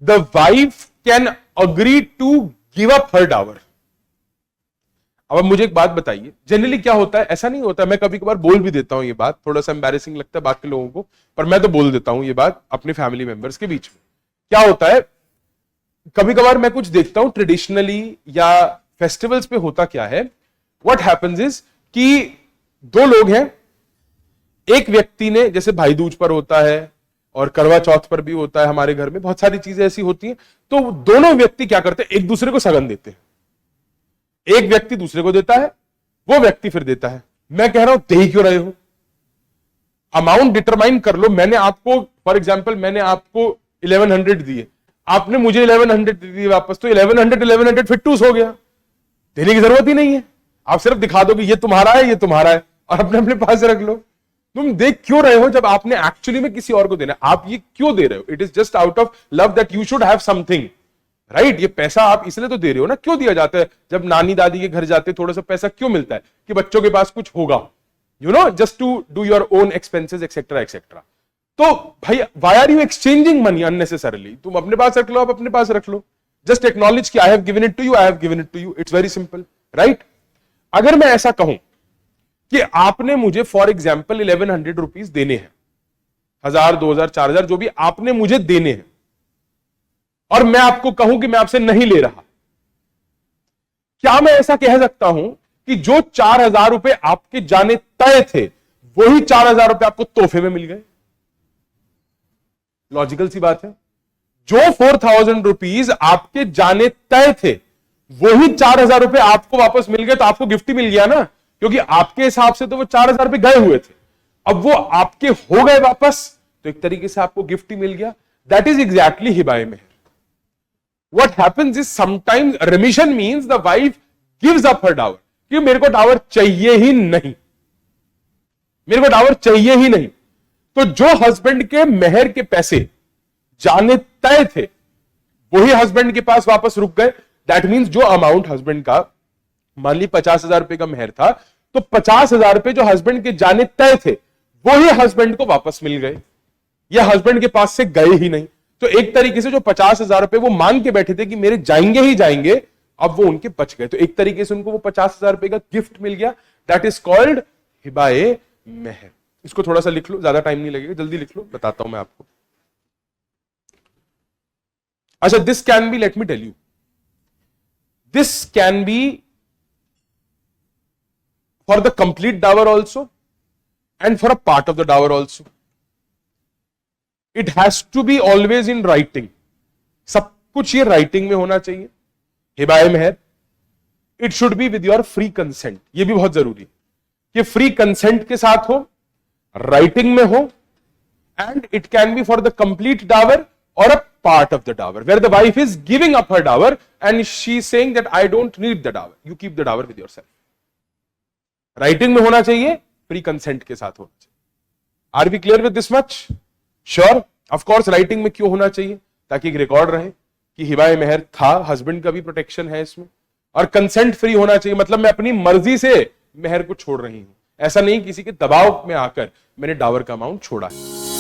The wife can agree to give up her dower. अब मुझे एक बात बताइए, जनरली क्या होता है, ऐसा नहीं होता, मैं कभी कभार बोल भी देता हूं ये बात, थोड़ा सा एम्बैरेसिंग लगता है बाकी लोगों को, पर मैं तो बोल देता हूं ये बात अपने फैमिली मेंबर्स के बीच में। क्या होता है, कभी कभार मैं कुछ देखता हूं ट्रेडिशनली या फेस्टिवल्स पे होता क्या है, व्हाट हैपेंस इज कि दो लोग हैं, एक व्यक्ति ने, जैसे भाई दूज पर होता है और करवा चौथ पर भी होता है, हमारे घर में बहुत सारी चीजें ऐसी होती हैं, तो दोनों व्यक्ति क्या करते हैं, एक दूसरे को सगन देते हैं। एक व्यक्ति दूसरे को देता है, वो व्यक्ति फिर देता है। मैं कह रहा हूं दे ही क्यों रहे हो, अमाउंट डिटरमाइन कर लो। मैंने आपको, फॉर एग्जांपल मैंने आपको 1100 दिए, आपने मुझे 1100 दिए वापस, तो 1100 फिर टूस हो गया, देने की जरूरत ही नहीं है। आप सिर्फ दिखा दो कि ये तुम्हारा है, ये तुम्हारा है, और अपने अपने पास रख लो। तुम देख क्यों रहे हो जब आपने एक्चुअली में किसी और को देना है? आप ये क्यों दे रहे हो? It is just out of love that you should have something, right? ये पैसा आप इसलिए तो दे रहे हो ना। क्यों दिया जाता है? जब नानी दादी के घर जाते थोड़ा सा पैसा क्यों मिलता है? कि बच्चों के पास कुछ होगा, you know, just to do your own expenses etcetera etcetera. तो भाई, why are you exchanging money unnecessarily? तुम अपने पास रख लो, आप अपने पास रख लो। जस्ट एक्नॉलेज कि I have given it to you, I have given it to you. It's very simple, right? अगर मैं ऐसा कहूं कि आपने मुझे फॉर एग्जाम्पल 1100 रुपीज देने हैं, 1000, 2000, 4000 जो भी आपने मुझे देने हैं, और मैं आपको कहूं कि मैं आपसे नहीं ले रहा, क्या मैं ऐसा कह सकता हूं कि जो 4000 रुपए आपके जाने तय थे, वही 4000 रुपए आपको तोहफे में मिल गए? लॉजिकल सी बात है। जो 4000 रुपीज आपके जाने तय थे, वही 4000 रुपए आपको वापस मिल गए, तो आपको गिफ्ट ही मिल गया ना, क्योंकि आपके हिसाब से तो वो 4000 रुपए गए हुए थे, अब वो आपके हो गए वापस, तो एक तरीके से आपको गिफ्ट ही मिल गया। दैट इज एग्जैक्टली हिबाए मेहर। What happens is sometimes remission means the wife gives up her dower, कि मेरे को डावर चाहिए ही नहीं, मेरे को डावर चाहिए ही नहीं। तो जो हस्बैंड के मेहर के पैसे जाने तय थे, वही हस्बैंड के पास वापस रुक गए। दैट मीन्स जो अमाउंट हस्बैंड का, मान ली 50,000 रुपए का मेहर था, तो 50,000 रुपए जो हस्बैंड के जाने तय थे, वही हस्बैंड को वापस मिल गए, यह हस्बैंड के पास से गए ही नहीं। तो एक तरीके से जो 50,000 रुपए वो मान के बैठे थे कि मेरे जाएंगे ही जाएंगे, अब वो उनके बच गए। तो एक तरीके से उनको वो 50,000 रुपए का गिफ्ट मिल गया। दैट इज कॉल्ड हिबाए मेहर। इसको थोड़ा सा लिख लो, ज्यादा टाइम नहीं लगेगा, जल्दी लिख लो, बताता हूं मैं आपको। अच्छा, this can be, let me tell you, this can be for the complete dower also and for a part of the dower also. It has to be always in writing, सब कुछ ये राइटिंग में होना चाहिए। हिबाए मेहर, it should be with your free consent, ये भी बहुत जरूरी है कि फ्री कंसेंट के साथ हो, राइटिंग में हो, and it can be for the complete dower और a part of the dower, where the wife is giving up her dower and she is saying that I don't need the dower, you keep the dower with yourself. Writing में होना चाहिए, free consent के साथ होना चाहिए। Are we clear with this much? Sure? Of course writing में क्यों होना चाहिए? ताकि एक रिकॉर्ड रहे कि हिबाए मेहर था, हस्बैंड का भी प्रोटेक्शन है इसमें, और कंसेंट फ्री होना चाहिए, मतलब मैं अपनी मर्जी से मेहर को छोड़ रही हूं, ऐसा नहीं किसी के दबाव में आकर मैंने डावर का अमाउंट छोड़ा है।